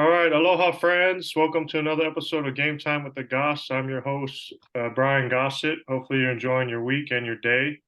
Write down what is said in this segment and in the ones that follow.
All right, aloha, friends. Welcome to another episode of Game Time with the Goss. I'm your host, Brian Gossett. Hopefully, you're enjoying your week and your day.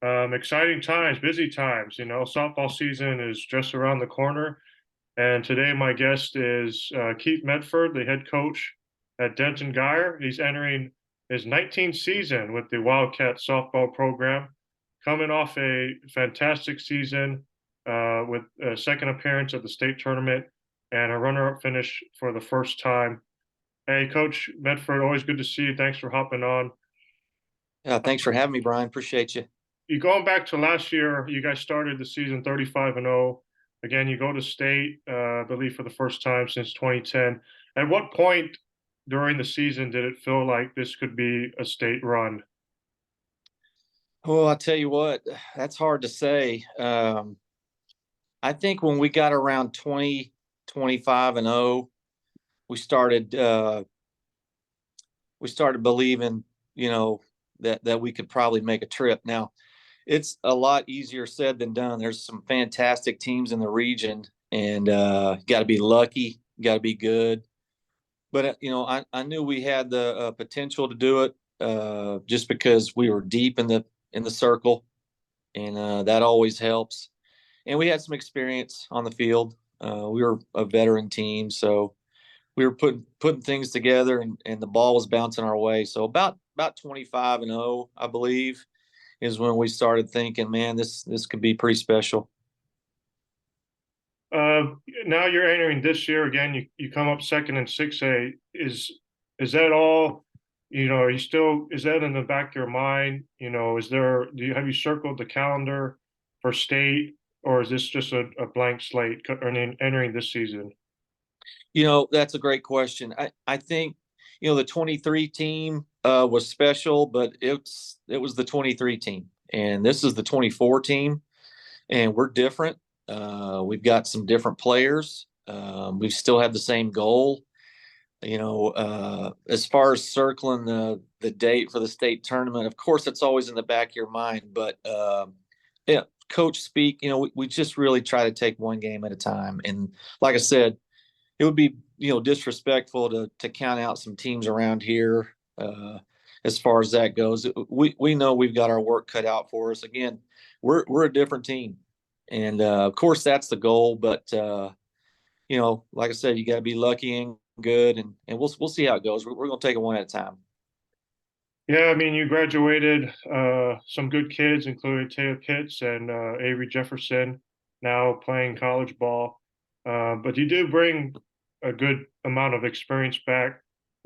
Exciting times, busy times. Softball season is just around the corner. And today, my guest is Keith Medford, the head coach at Denton Guyer. He's entering his 19th season with the Wildcat softball program, coming off a fantastic season with a second appearance at the state tournament and a runner-up finish for the first time. Hey, Coach Medford, always good to see you. Thanks for hopping on. Thanks for having me, Brian. Appreciate you. You going back to last year, you guys started the season 35-0. Again, you go to state, I believe, for the first time since 2010. At what point during the season did it feel like this could be a state run? Well, I tell you what, that's hard to say. I think when we got around 20, 25 and 0, we started believing, that we could probably make a trip. Now, it's a lot easier said than done. There's some fantastic teams in the region, and got to be lucky, got to be good. But I knew we had the potential to do it, just because we were deep in the circle, and that always helps. And we had some experience on the field. We were a veteran team, so we were putting things together, and the ball was bouncing our way. So about 25-0, I believe, is when we started thinking, man, this could be pretty special. Uh, Now you're entering this year again. You come up second in 6A. Is that all? Are you still? Is that in the back of your mind? Is there? Have you circled the calendar for state, or is this just a blank slate entering this season? That's a great question. I think, the 23 team was special, but it was the 23 team, and this is the 24 team, and we're different. We've got some different players. We still have the same goal. As far as circling the date for the state tournament, of course, it's always in the back of your mind. But yeah, coach speak. We just really try to take one game at a time. And like I said, it would be disrespectful to count out some teams around here. As far as that goes, we know we've got our work cut out for us. Again, we're a different team, and of course that's the goal. But like I said, you got to be lucky and good, and we'll see how it goes. We're going to take it one at a time. Yeah, I mean, you graduated some good kids, including Taylor Pitts and Avery Jefferson, now playing college ball. But you do bring a good amount of experience back.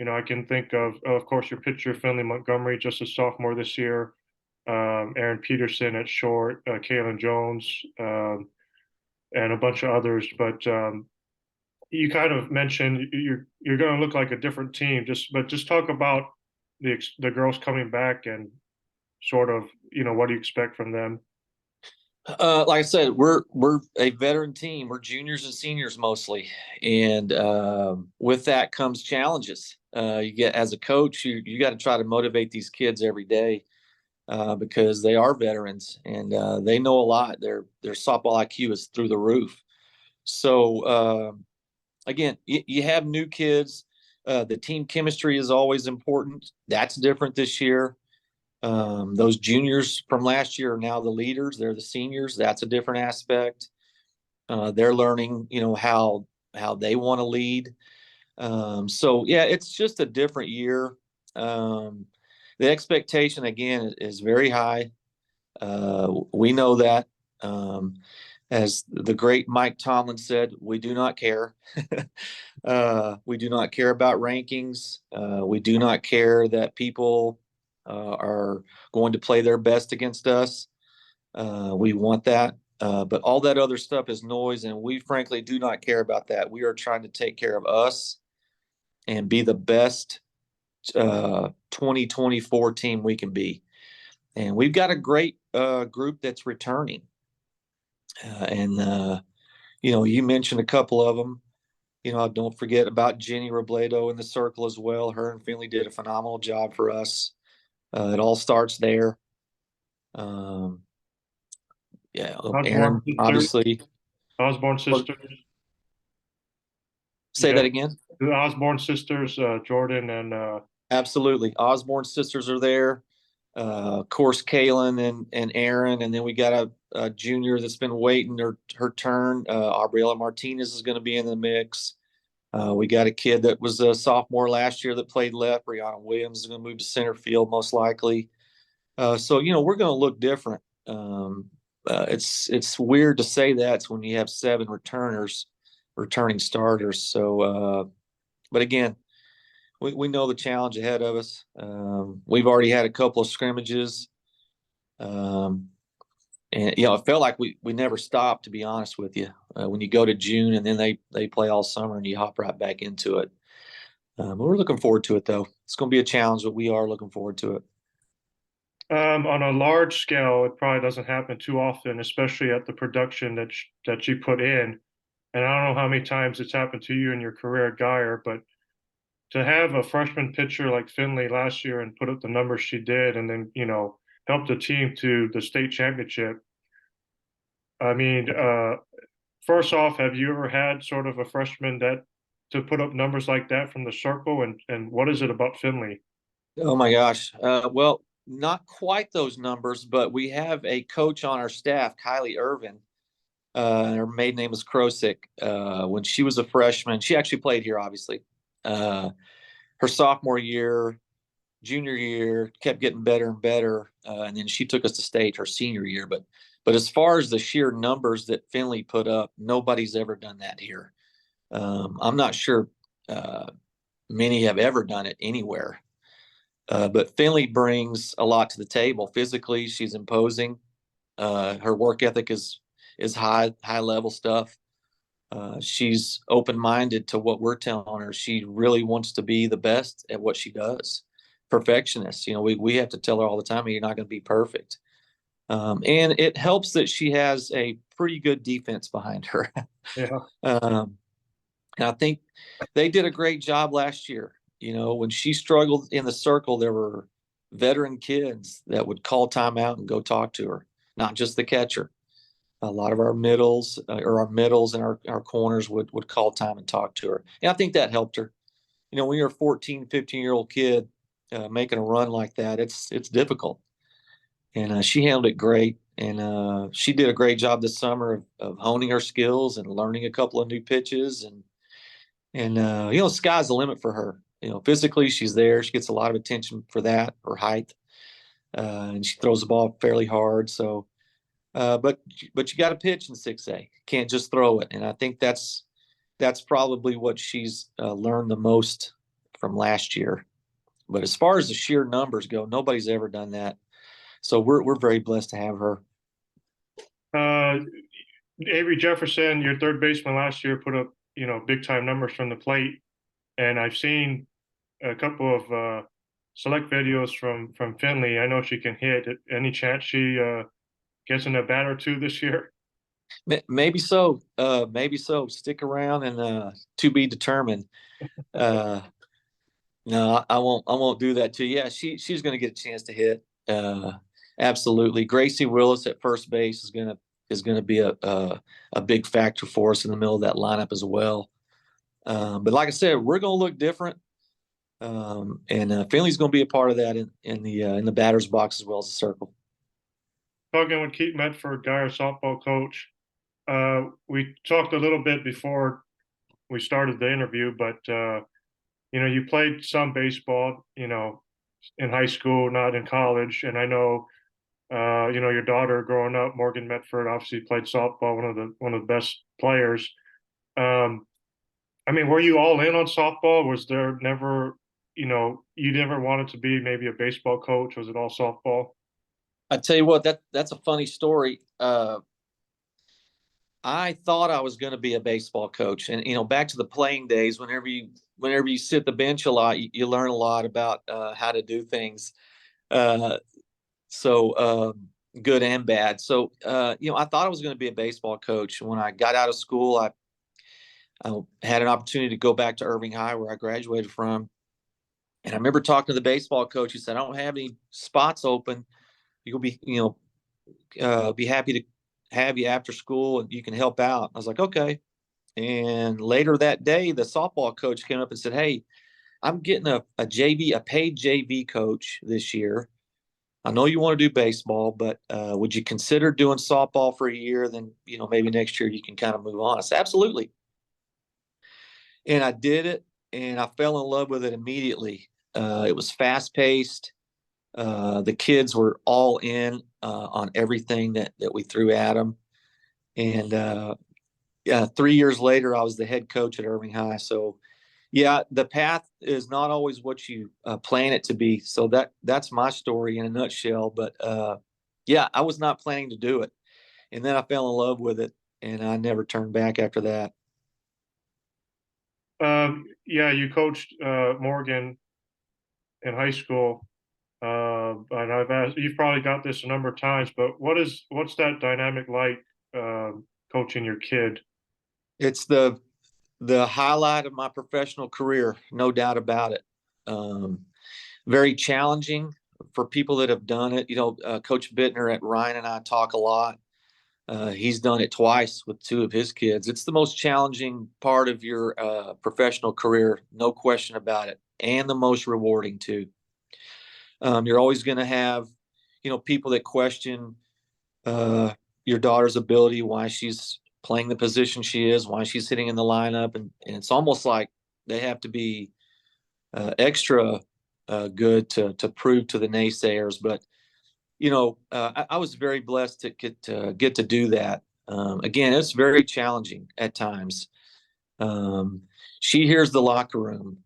I can think of course, your pitcher, Finley Montgomery, just a sophomore this year, Aaron Peterson at short, Kalen Jones, and a bunch of others. But you kind of mentioned you're going to look like a different team. Just talk about the girls coming back and sort of what do you expect from them? Like I said, we're a veteran team. We're juniors and seniors mostly, and with that comes challenges. You get as a coach, you got to try to motivate these kids every day, because they are veterans and they know a lot. Their softball IQ is through the roof. So again, you have new kids. The team chemistry is always important. That's different this year. Those juniors from last year are now the leaders. They're the seniors. That's a different aspect. They're learning, how they want to lead. So yeah, it's just a different year. The expectation again is very high. We know that. As the great Mike Tomlin said, we do not care. We do not care about rankings. We do not care that people are going to play their best against us. We want that. But all that other stuff is noise, and we frankly do not care about that. We are trying to take care of us and be the best 2024 team we can be. And we've got a great group that's returning. And you mentioned a couple of them. Don't forget about Jenny Robledo in the circle as well. Her and Finley did a phenomenal job for us. It all starts there. Yeah, Aaron, Osborne sisters. obviously. Osborne sisters. Say that again. The Osborne sisters, Jordan and Absolutely. Osborne sisters are there. Of course, Kaylin and Aaron, and then we got a junior that's been waiting her turn. Aubriella Martinez is going to be in the mix. We got a kid that was a sophomore last year that played left. Brianna Williams is going to move to center field most likely. So we're going to look different. It's weird to say that when you have 7 returning starters. So, but again, we know the challenge ahead of us. We've already had a couple of scrimmages. And it felt like we never stopped, to be honest with you. When you go to June and then they play all summer and you hop right back into it. But we're looking forward to it, though. It's going to be a challenge, but we are looking forward to it. on a large scale, it probably doesn't happen too often, especially at the production that you put in. And I don't know how many times it's happened to you in your career at Geyer, but to have a freshman pitcher like Finley last year and put up the numbers she did, and then help the team to the state championship. I mean, first off, have you ever had sort of a freshman that to put up numbers like that from the circle, and what is it about Finley? Oh my gosh. Well, not quite those numbers, but we have a coach on our staff, Kylie Irvin. Her maiden name is Krosick. When she was a freshman, she actually played here, obviously. Her sophomore year, junior year, kept getting better and better, and then she took us to state her senior year. But as far as the sheer numbers that Finley put up, nobody's ever done that here. I'm not sure many have ever done it anywhere. But Finley brings a lot to the table. Physically, she's imposing. Her work ethic is high level stuff. She's open minded to what we're telling her. She really wants to be the best at what she does. Perfectionist. We have to tell her all the time, you're not going to be perfect. And it helps that she has a pretty good defense behind her. Yeah. And I think they did a great job last year. When she struggled in the circle, there were veteran kids that would call timeout and go talk to her, not just the catcher. A lot of our middles and our corners would call time and talk to her. And I think that helped her. When you're a 14, 15-year-old kid making a run like that, it's difficult. And she handled it great. And she did a great job this summer of honing her skills and learning a couple of new pitches. And sky's the limit for her. Physically, she's there. She gets a lot of attention for that, her height. And she throws the ball fairly hard. So, but you got to pitch in 6A. You can't just throw it. And I think that's probably what she's learned the most from last year. But as far as the sheer numbers go, nobody's ever done that. So we're very blessed to have her. Avery Jefferson, your third baseman last year, put up big time numbers from the plate, and I've seen a couple of select videos from Finley. I know she can hit. Any chance she gets in a bat or two this year? Maybe so. Maybe so. Stick around and to be determined. No, I won't. I won't do that to you. Yeah, she's going to get a chance to hit. Absolutely. Gracie Willis at first base is going to be a big factor for us in the middle of that lineup as well. But like I said, we're going to look different. And Finley's going to be a part of that in the batter's box as well as the circle. Talking with Keith Medford, Geyer softball coach. We talked a little bit before we started the interview, but you played some baseball, in high school, not in college, and I know, your daughter growing up, Morgan Medford, obviously played softball, one of the best players. I mean, were you all in on softball? Was there never, you never wanted to be maybe a baseball coach? Was it all softball? I tell you what, that's a funny story. I thought I was going to be a baseball coach, and back to the playing days. Whenever you sit the bench a lot, you learn a lot about how to do things. So good and bad. So I thought I was going to be a baseball coach. When I got out of school, I had an opportunity to go back to Irving High, where I graduated from. And I remember talking to the baseball coach. He said, "I don't have any spots open. You'll be happy to have you after school and you can help out." I was like, okay. And later that day, the softball coach came up and said, "Hey, I'm getting a paid JV coach this year. I know you want to do baseball, but would you consider doing softball for a year? Then, maybe next year you can kind of move on." I said, "Absolutely." And I did it, and I fell in love with it immediately. It was fast paced. The kids were all in on everything that we threw at them. And 3 years later, I was the head coach at Irving High. So, yeah, the path is not always what you plan it to be. So that's my story in a nutshell. But yeah, I was not planning to do it, and then I fell in love with it, and I never turned back after that. Yeah, you coached Morgan in high school. And I've asked, you've probably got this a number of times, but what's that dynamic like coaching your kid? It's the highlight of my professional career, no doubt about it. Very challenging for people that have done it. Coach Bittner at Ryan and I talk a lot. He's done it twice with two of his kids. It's the most challenging part of your professional career, no question about it, and the most rewarding too. You're always going to have, people that question your daughter's ability, why she's playing the position she is, why she's sitting in the lineup, and it's almost like they have to be extra good to prove to the naysayers. But I was very blessed to get to do that. Again, it's very challenging at times. She hears the locker room.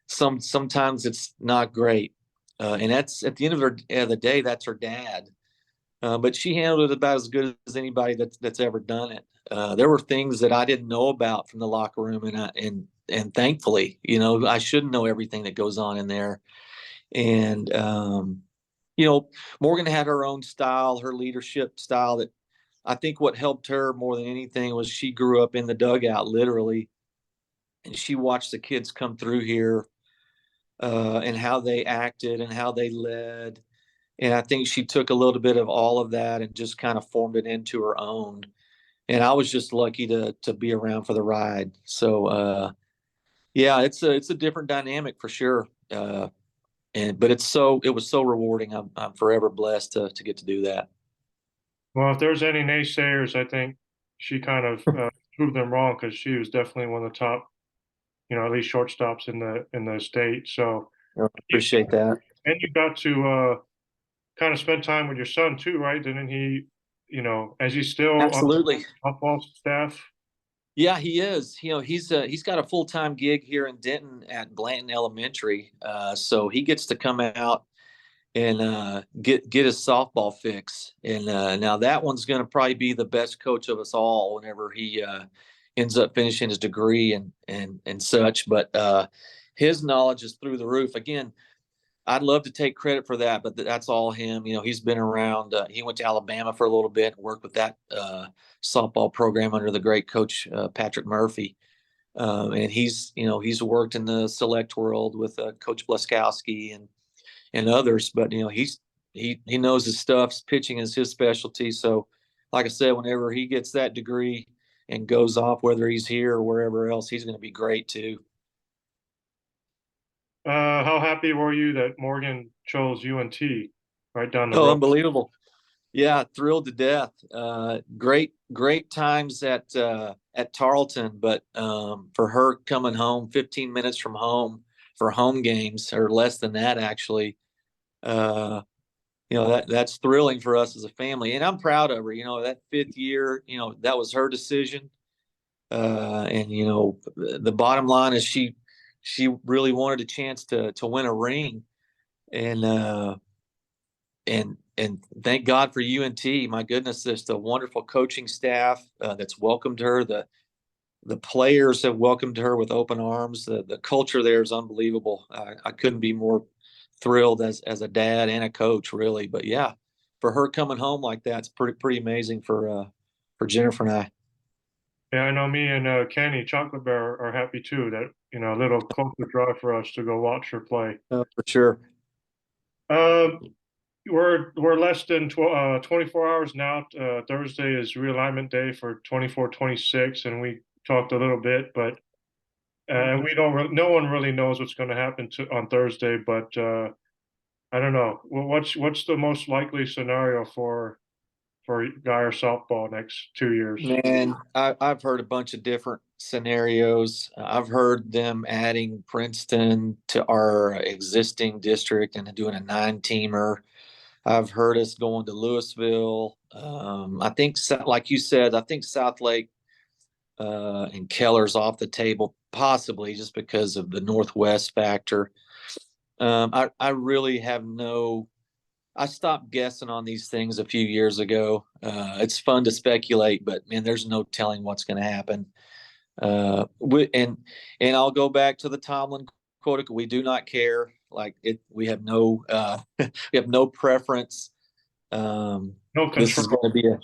Sometimes it's not great, and that's at the end of the day. That's her dad, but she handled it about as good as anybody that's ever done it. There were things that I didn't know about from the locker room, and thankfully, I shouldn't know everything that goes on in there. And Morgan had her own style, her leadership style. That I think what helped her more than anything was she grew up in the dugout, literally, and she watched the kids come through here and how they acted and how they led. And I think she took a little bit of all of that and just kind of formed it into her own. And I was just lucky to be around for the ride. So yeah, it's a different dynamic for sure. But it was so rewarding. I'm forever blessed to get to do that. Well, if there's any naysayers, I think she kind of proved them wrong because she was definitely one of the top, at least shortstops in the state. So, I appreciate that. and you got to kind of spend time with your son too, right? Didn't he? As he's still on Absolutely. football staff. Yeah, he is. He's got a full-time gig here in Denton at Blanton Elementary. So he gets to come out and get his softball fix. And now that one's going to probably be the best coach of us all whenever he ends up finishing his degree and such. But his knowledge is through the roof. Again, I'd love to take credit for that, but that's all him. He's been around. He went to Alabama for a little bit and worked with that softball program under the great coach Patrick Murphy. And he's worked in the select world with Coach Blaskowski and others. But he knows his stuff. Pitching is his specialty. So, like I said, whenever he gets that degree and goes off, whether he's here or wherever else, he's going to be great too. How happy were you that Morgan chose UNT right down the Oh, road? unbelievable. Yeah, thrilled to death. Great times at Tarleton, but for her coming home 15 minutes from home for home games, or less than that actually, uh, that's thrilling for us as a family, and I'm proud of her. That fifth year, that was her decision, and the bottom line is she really wanted a chance to win a ring, and and thank God for UNT. My goodness, there's a wonderful coaching staff that's welcomed her. The players have welcomed her with open arms. The culture there is unbelievable. I couldn't be more thrilled as a dad and a coach, really. But yeah, for her coming home like that, it's pretty amazing for Jennifer and I. Yeah, I know me and Kenny Chocolate Bear are happy too that a little closer drive for us to go watch her play. For sure. Um, we're less than 24 hours now. Thursday is realignment day for 24-26, and we talked a little bit, but we don't. No one really knows what's going to happen on Thursday. But I don't know. What's the most likely scenario for Guyer softball next 2 years? Man, I've heard a bunch of different scenarios. I've heard them adding Princeton to our existing district and doing a 9-teamer. I've heard us going to Louisville. I think, like you said, I think South Lake and Keller's off the table, possibly just because of the Northwest factor. I really have no. I stopped guessing on these things a few years ago. It's fun to speculate, but man, there's no telling what's going to happen. And I'll go back to the Tomlin quote: "We do not care. Like it, we have no we have no preference. No This is control. going to be a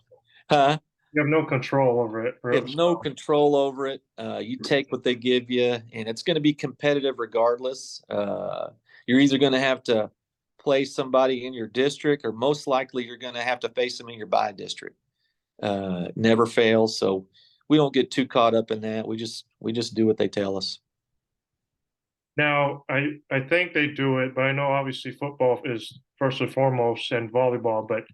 huh? You have no control over it. You have no control over it. You take what they give you, and it's going to be competitive regardless. You're either going to have to play somebody in your district, or most likely you're going to have to face them in your by district. Never fails. So we don't get too caught up in that. We just do what they tell us. Now, I think they do it, but I know obviously football is first and foremost, and volleyball. But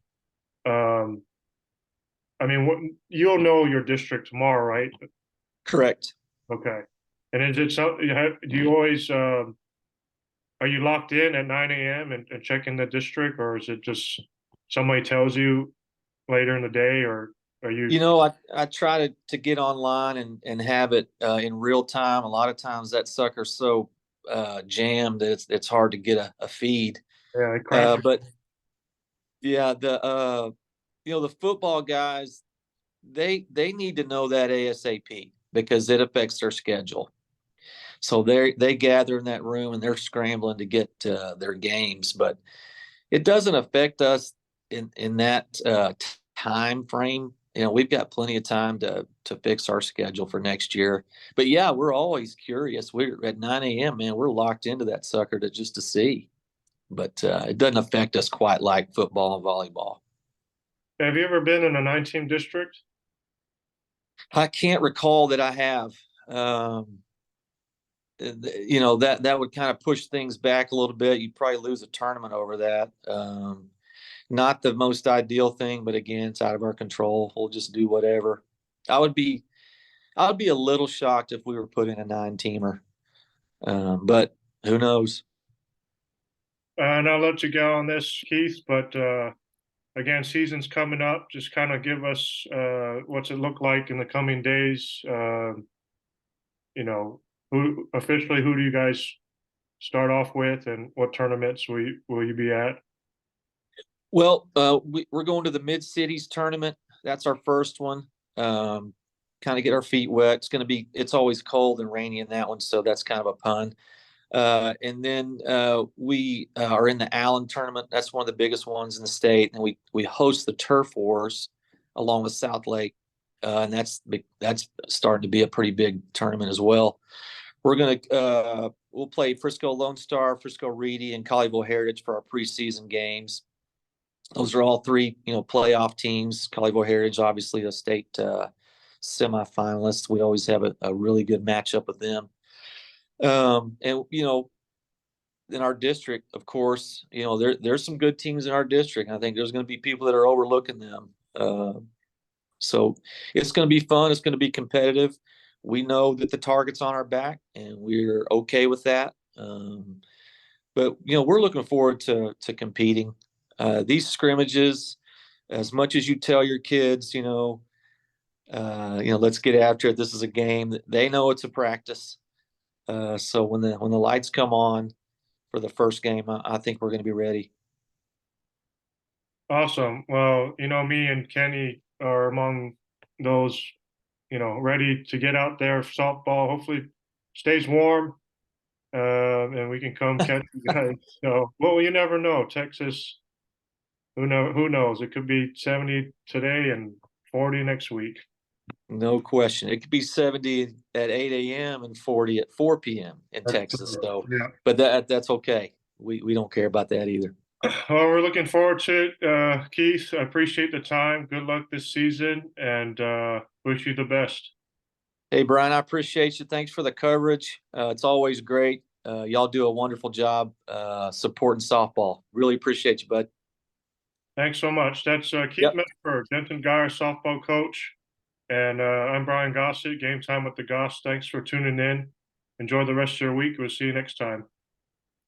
I mean, you'll know your district tomorrow, right? Correct. Okay. And is it so? Do you always are you locked in at 9 a.m. and checking the district, or is it just somebody tells you later in the day, or are you? You know, I try to get online and have it in real time. A lot of times that sucker's so jammed that it's hard to get a feed. Yeah, it crashes. But yeah, the football guys, they need to know that ASAP because it affects their schedule. So they gather in that room and they're scrambling to get their games, but it doesn't affect us in that time frame. You know, we've got plenty of time to fix our schedule for next year. But yeah, we're always curious. We're at 9 a.m., man. We're locked into that sucker to see. But it doesn't affect us quite like football and volleyball. Have you ever been in a 9-team district? I can't recall that I have. Um, that would kind of push things back a little bit. You'd probably lose a tournament over that. Not the most ideal thing, but again, it's out of our control. We'll just do whatever. I would be a little shocked if we were put in a 9-teamer, but who knows? And I'll let you go on this, Keith. But again, season's coming up. Just kind of give us what's it look like in the coming days. You know, who do you guys start off with, and what tournaments will you be at? Well, we're going to the Mid Cities tournament. That's our first one. Kind of get our feet wet. It's always cold and rainy in that one, so that's kind of a pun. And then we are in the Allen tournament. That's one of the biggest ones in the state, and we host the Turf Wars along with South Lake, and that's starting to be a pretty big tournament as well. We'll play Frisco Lone Star, Frisco Reedy, and Colleyville Heritage for our preseason games. Those are all three, playoff teams. Colleyville Heritage, obviously, a state semifinalist. We always have a really good matchup with them. And in our district, of course, there's some good teams in our district. I think there's going to be people that are overlooking them. So it's going to be fun. It's going to be competitive. We know that the target's on our back, and we're okay with that. But we're looking forward to competing. These scrimmages, as much as you tell your kids, let's get after it. This is a game. They know it's a practice. So when the lights come on for the first game, I think we're going to be ready. Awesome. Well, me and Kenny are among those, ready to get out there for softball. Hopefully, stays warm, and we can come catch you guys. So, well, you never know. Texas, who knows? It could be 70 today and 40 next week. No question. It could be 70 at 8 a.m. and 40 at 4 p.m. in Texas. So, yeah. but that's okay. We don't care about that either. Well, we're looking forward to it, Keith. I appreciate the time. Good luck this season, and wish you the best. Hey, Brian, I appreciate you. Thanks for the coverage. It's always great. Y'all do a wonderful job supporting softball. Really appreciate you, bud. Thanks so much. That's Keith Yep. Medford, Denton Guyer softball coach, and I'm Brian Gossett. Game time with the Goss. Thanks for tuning in. Enjoy the rest of your week. We'll see you next time.